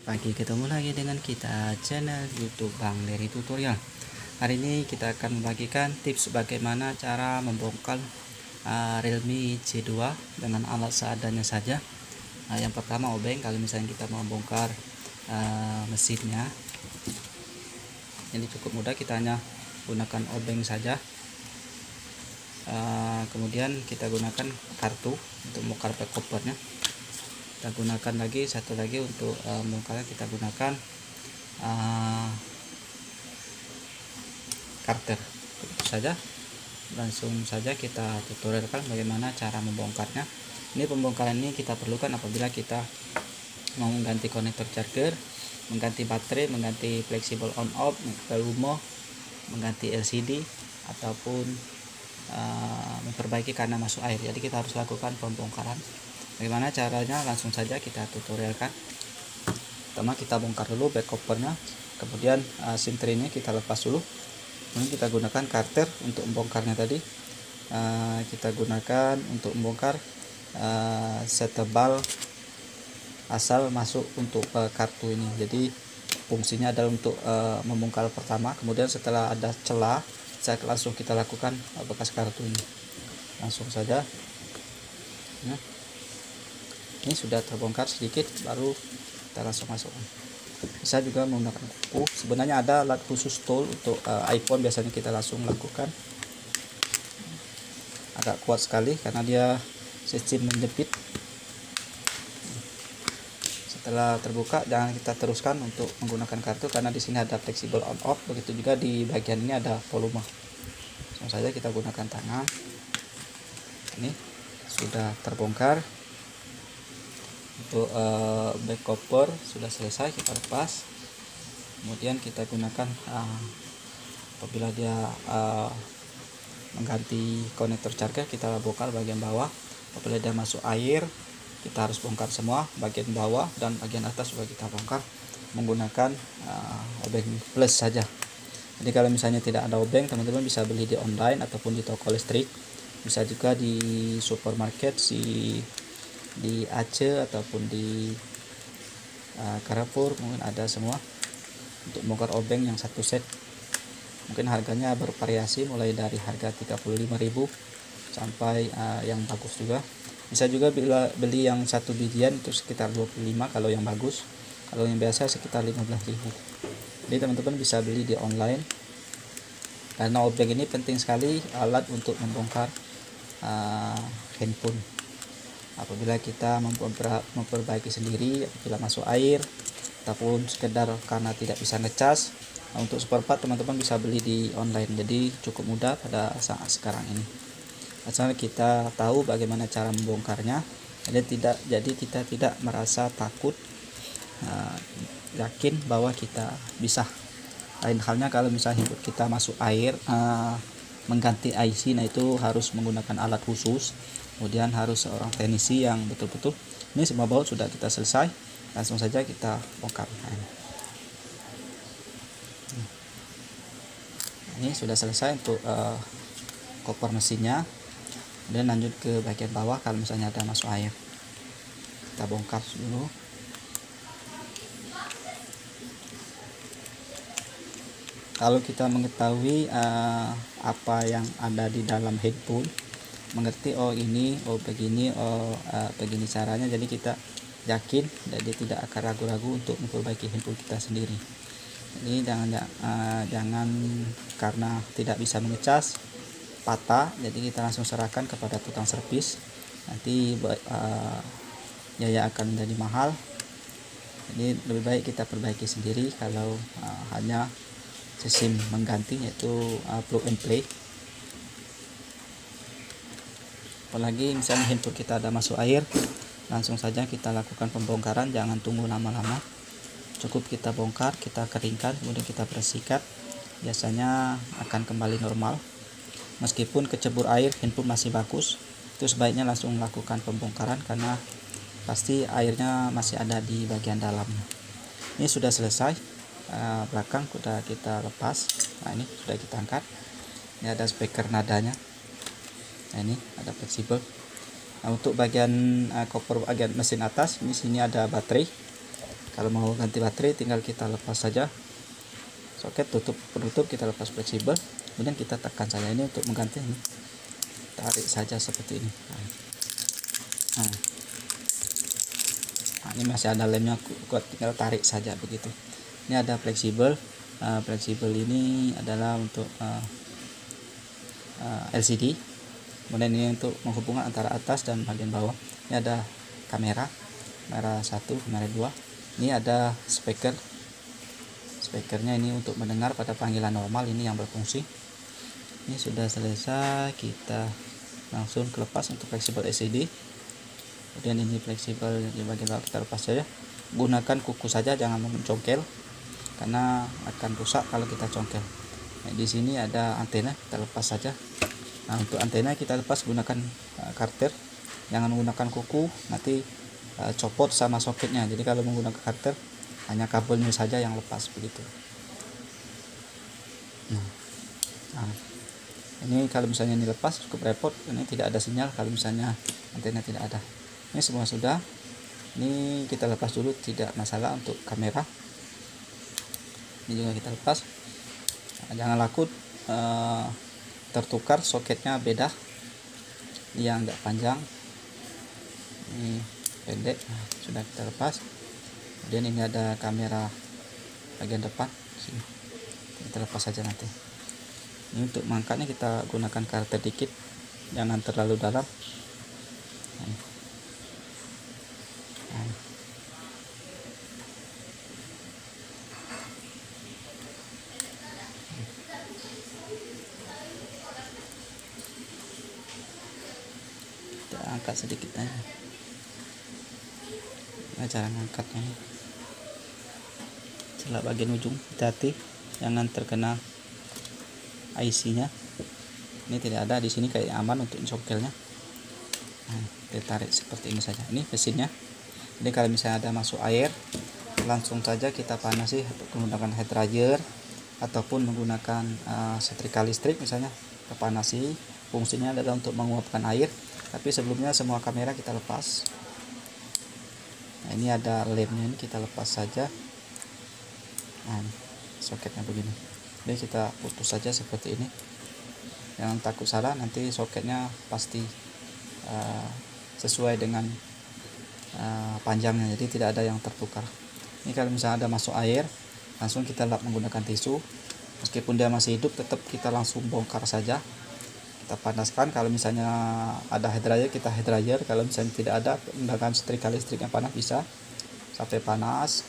Pagi ketemu lagi dengan kita channel YouTube Bang Leri Tutorial. Hari ini kita akan membagikan tips bagaimana cara membongkar Realme C2 dengan alat seadanya saja. Yang pertama obeng, kalau misalnya kita mau membongkar mesinnya, ini cukup mudah, kita hanya gunakan obeng saja. Kemudian kita gunakan kartu untuk membongkar back covernya. Kita gunakan lagi satu lagi untuk membongkarnya, kita gunakan karter. Itu saja, langsung saja kita tutorialkan bagaimana cara membongkarnya. Ini pembongkaran ini kita perlukan apabila kita mau mengganti konektor charger, mengganti baterai, mengganti fleksibel on off, pelumo, mengganti LCD, ataupun memperbaiki karena masuk air. Jadi kita harus lakukan pembongkaran. Bagaimana caranya, langsung saja kita tutorialkan. Pertama kita bongkar dulu back covernya, kemudian sintrinnya kita lepas dulu. Kemudian kita gunakan karter untuk membongkarnya tadi. Kita gunakan untuk membongkar setebal asal masuk untuk kartu ini. Jadi fungsinya adalah untuk membongkar pertama, kemudian setelah ada celah langsung kita lakukan bekas kartu ini. Langsung saja. Nah, ini sudah terbongkar sedikit, baru kita langsung masukkan. Bisa juga menggunakan kuku. Sebenarnya ada alat khusus tool untuk iPhone, biasanya kita langsung lakukan. Agak kuat sekali karena dia sistem menjepit. Setelah terbuka, jangan kita teruskan untuk menggunakan kartu karena di sini ada fleksibel on off. Begitu juga di bagian ini ada volume. Langsung saja kita gunakan tangan. Ini sudah terbongkar. Untuk back cover sudah selesai, kita lepas. Kemudian kita gunakan apabila dia mengganti konektor charger, kita bongkar bagian bawah. Apabila dia masuk air, kita harus bongkar semua bagian bawah, dan bagian atas juga kita bongkar menggunakan obeng plus saja. Jadi kalau misalnya tidak ada obeng, teman-teman bisa beli di online ataupun di toko listrik, bisa juga di supermarket, di Aceh ataupun di Carrefour, mungkin ada semua untuk bongkar obeng yang satu set. Mungkin harganya bervariasi mulai dari harga 35.000 sampai yang bagus juga. Bisa juga beli yang satu bijian itu sekitar 25 kalau yang bagus. Kalau yang biasa sekitar 15.000. Jadi teman-teman bisa beli di online. Karena obeng ini penting sekali, alat untuk membongkar handphone. Apabila kita memperbaiki sendiri, apabila masuk air, ataupun sekedar karena tidak bisa ngecas, untuk spare part teman-teman bisa beli di online. Jadi cukup mudah pada saat sekarang ini. Asal kita tahu bagaimana cara membongkarnya, jadi kita tidak merasa takut, yakin bahwa kita bisa. Lain halnya kalau misalnya kita masuk air, mengganti IC, nah itu harus menggunakan alat khusus. Kemudian harus seorang teknisi yang betul-betul. Ini semua baut sudah kita selesai, langsung saja kita bongkar. Ini sudah selesai untuk koper mesinnya. Kemudian lanjut ke bagian bawah, kalau misalnya ada masuk air, kita bongkar dulu. Kalau kita mengetahui apa yang ada di dalam handphone, mengerti begini, begini caranya, jadi kita yakin, jadi tidak akan ragu-ragu untuk memperbaiki handphone kita sendiri. Ini jangan karena tidak bisa mengecas, patah, jadi kita langsung serahkan kepada tukang servis, nanti biaya akan menjadi mahal. Jadi lebih baik kita perbaiki sendiri kalau hanya sistem mengganti, yaitu plug and play. Apalagi misalnya handphone kita ada masuk air, langsung saja kita lakukan pembongkaran, jangan tunggu lama-lama. Cukup kita bongkar, kita keringkan, kemudian kita bersihkan, biasanya akan kembali normal. Meskipun kecebur air, handphone masih bagus, itu sebaiknya langsung melakukan pembongkaran karena pasti airnya masih ada di bagian dalamnya. Ini sudah selesai, belakang sudah kita lepas. Nah, ini sudah kita angkat. Ini ada speaker nadanya. Nah, ini ada fleksibel. Nah, untuk bagian koper bagian mesin atas, ini sini ada baterai. Kalau mau ganti baterai tinggal kita lepas saja soket, penutup kita lepas fleksibel, kemudian kita tekan saja ini untuk mengganti. Ini tarik saja seperti ini. Nah, ini masih ada lemnya kuat, tinggal tarik saja begitu. Ini ada fleksibel. Fleksibel ini adalah untuk LCD. Kemudian ini untuk menghubungkan antara atas dan bagian bawah. Ini ada kamera 1, kamera 2. Ini ada speakernya ini untuk mendengar pada panggilan normal, ini yang berfungsi. Ini sudah selesai, kita langsung lepas untuk fleksibel LCD. Kemudian ini fleksibel di bagian bawah kita lepas saja. Gunakan kuku saja, jangan mencongkel karena akan rusak kalau kita congkel. Nah, di sini ada antena, kita lepas saja. Nah, untuk antena kita lepas gunakan karter, jangan menggunakan kuku, nanti copot sama soketnya. Jadi kalau menggunakan karter hanya kabelnya saja yang lepas begitu. Nah, ini kalau misalnya ini lepas cukup repot, ini tidak ada sinyal kalau misalnya antena tidak ada. Ini semua sudah, ini kita lepas dulu, tidak masalah. Untuk kamera ini juga kita lepas. Nah, jangan takut tertukar, soketnya beda, yang agak panjang, ini pendek. Nah, sudah kita lepas. Kemudian ini ada kamera bagian depan sini, kita lepas saja nanti. Ini untuk mengangkatnya kita gunakan karter dikit, jangan terlalu dalam. Kita angkat sedikit aja. Nah, cara mengangkatnya, celah bagian ujung, hati-hati jangan terkena IC-nya. Ini tidak ada di sini, kayak aman untuk congkelnya. Nah, kita tarik seperti ini saja. Ini mesinnya. Jadi kalau misalnya ada masuk air, langsung saja kita panasi menggunakan head dryer ataupun menggunakan setrika listrik misalnya, kita panasi. Fungsinya adalah untuk menguapkan air, tapi sebelumnya semua kamera kita lepas. Nah, ini ada lemnya, ini kita lepas saja. Nah, soketnya begini, jadi kita putus saja seperti ini. Jangan takut salah, nanti soketnya pasti sesuai dengan panjangnya, jadi tidak ada yang tertukar. Ini kalau misalnya ada masuk air, langsung kita lap menggunakan tisu. Meskipun dia masih hidup, tetap kita langsung bongkar saja. Kita panaskan, kalau misalnya ada head dryer kita head dryer, kalau misalnya tidak ada menggunakan setrika listrik yang panas bisa sampai panas,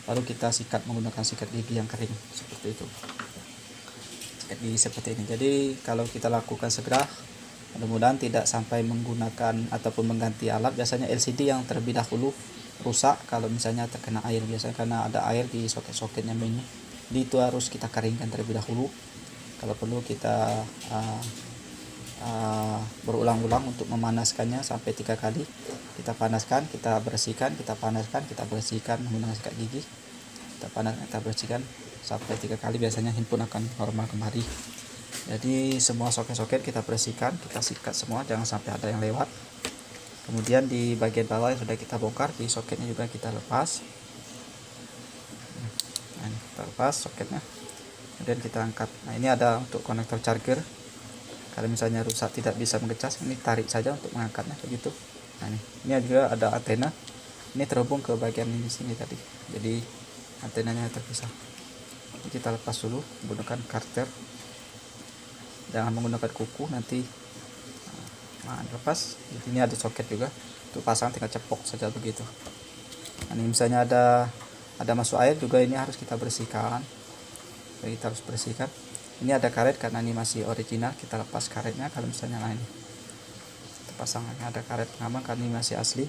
baru kita sikat menggunakan sikat gigi yang kering seperti itu, sikat gigi seperti ini. Jadi kalau kita lakukan segera, mudah-mudahan tidak sampai menggunakan ataupun mengganti alat. Biasanya LCD yang terlebih dahulu rusak kalau misalnya terkena air, biasanya karena ada air di soket-soketnya mainnya. Jadi itu harus kita keringkan terlebih dahulu. Kalau perlu kita berulang-ulang untuk memanaskannya sampai 3 kali. Kita panaskan, kita bersihkan, kita panaskan, kita bersihkan menggunakan sikat gigi. Kita panaskan, kita bersihkan sampai 3 kali, biasanya handphone akan normal kembali. Jadi semua soket-soket kita bersihkan, kita sikat semua, jangan sampai ada yang lewat. Kemudian di bagian bawah yang sudah kita bongkar, di soketnya juga kita lepas. Nah, kita lepas soketnya, kemudian kita angkat. Nah, ini ada untuk konektor charger. Kalau misalnya rusak tidak bisa mengecas, ini tarik saja untuk mengangkatnya begitu. Nah, ini juga ada antena, ini terhubung ke bagian ini sini tadi, jadi antenanya terpisah. Ini kita lepas dulu menggunakan karter, jangan menggunakan kuku, nanti lepas. Ini ada soket juga untuk pasang, tinggal cepok saja begitu. Nah, ini misalnya ada masuk air juga, ini harus kita bersihkan. Jadi kita harus bersihkan. Ini ada karet karena ini masih original, kita lepas karetnya. Kalau misalnya ini kita pasangnya ada karet pengaman karena ini masih asli,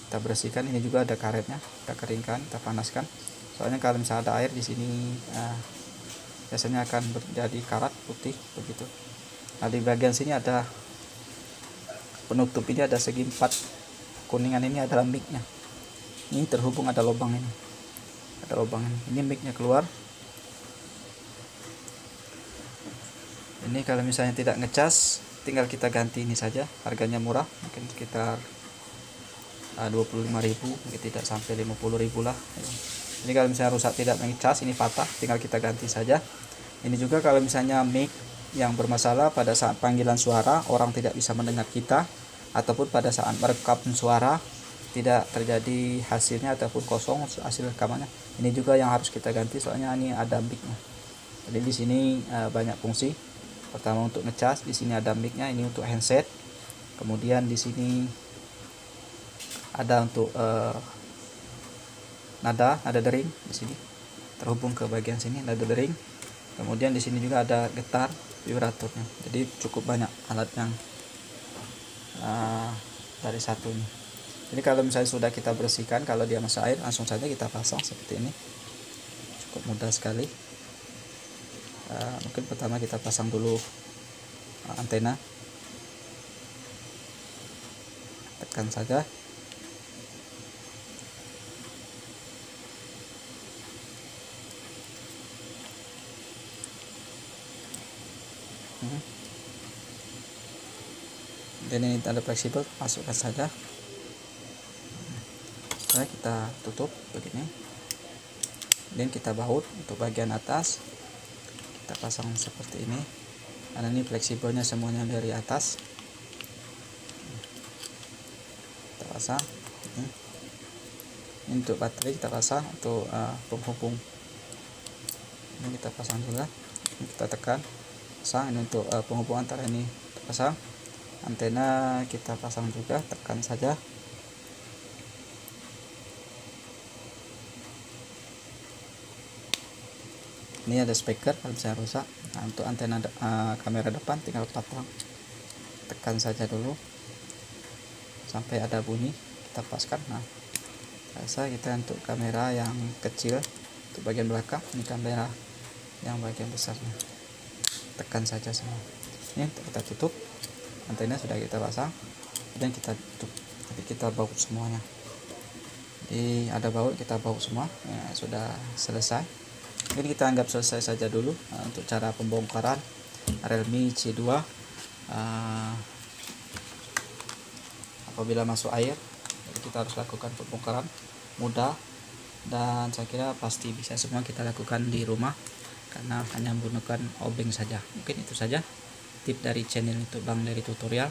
kita bersihkan. Ini juga ada karetnya, kita keringkan, kita panaskan. Soalnya kalau misalnya ada air di sini biasanya akan menjadi karat putih begitu. Nah, di bagian sini ada penutup, ini ada segi 4 kuningan, ini adalah mic-nya. Ini terhubung, ada lubang ini, ada lubang ini mic-nya keluar. Ini kalau misalnya tidak ngecas, tinggal kita ganti ini saja, harganya murah, mungkin sekitar 25.000, tidak sampai 50.000 lah. Jadi kalau misalnya rusak tidak mengecas, ini patah, tinggal kita ganti saja. Ini juga kalau misalnya mic yang bermasalah pada saat panggilan suara orang tidak bisa mendengar kita, ataupun pada saat merekam suara tidak terjadi hasilnya ataupun kosong hasil rekamannya, ini juga yang harus kita ganti, soalnya ini ada mic-nya. Jadi di sini banyak fungsi. Pertama untuk ngecas, di sini ada mic-nya, ini untuk handset. Kemudian di sini ada untuk nada dering, di sini terhubung ke bagian sini nada dering. Kemudian di sini juga ada getar vibratornya. Jadi cukup banyak alat yang dari satu ini. Jadi kalau misalnya sudah kita bersihkan, kalau dia masuk air, langsung saja kita pasang seperti ini. Cukup mudah sekali. Mungkin pertama kita pasang dulu antena, tekan saja. Dan ini tanda fleksibel, masukkan saja. Setelah kita tutup begini, dan kita baut untuk bagian atas, kita pasang seperti ini. Karena ini fleksibelnya semuanya dari atas, kita pasang. Ini untuk baterai kita pasang, untuk penghubung ini kita pasang juga. Ini kita tekan, pasang. Ini untuk penghubung antara ini kita pasang. Antena kita pasang juga, tekan saja. Ini ada speaker kalau bisa rusak. Nah, untuk antena kamera depan tinggal pasang, tekan saja dulu sampai ada bunyi, kita paskan. Nah, biasa kita untuk kamera yang kecil untuk bagian belakang, ini kamera yang bagian besarnya, tekan saja semua. Ini kita tutup, antena sudah kita pasang dan kita tutup. Jadi kita baut semuanya. Jadi ada baut, kita baut semua ya, sudah selesai. Ini kita anggap selesai saja dulu untuk cara pembongkaran Realme C2 apabila masuk air. Jadi kita harus lakukan pembongkaran, mudah, dan saya kira pasti bisa semua kita lakukan di rumah karena hanya menggunakan obeng saja. Mungkin itu saja tip dari channel YouTube Bang Dery Tutorial,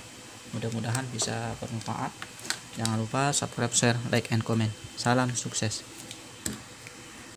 mudah-mudahan bisa bermanfaat. Jangan lupa subscribe, share, like, and comment. Salam sukses.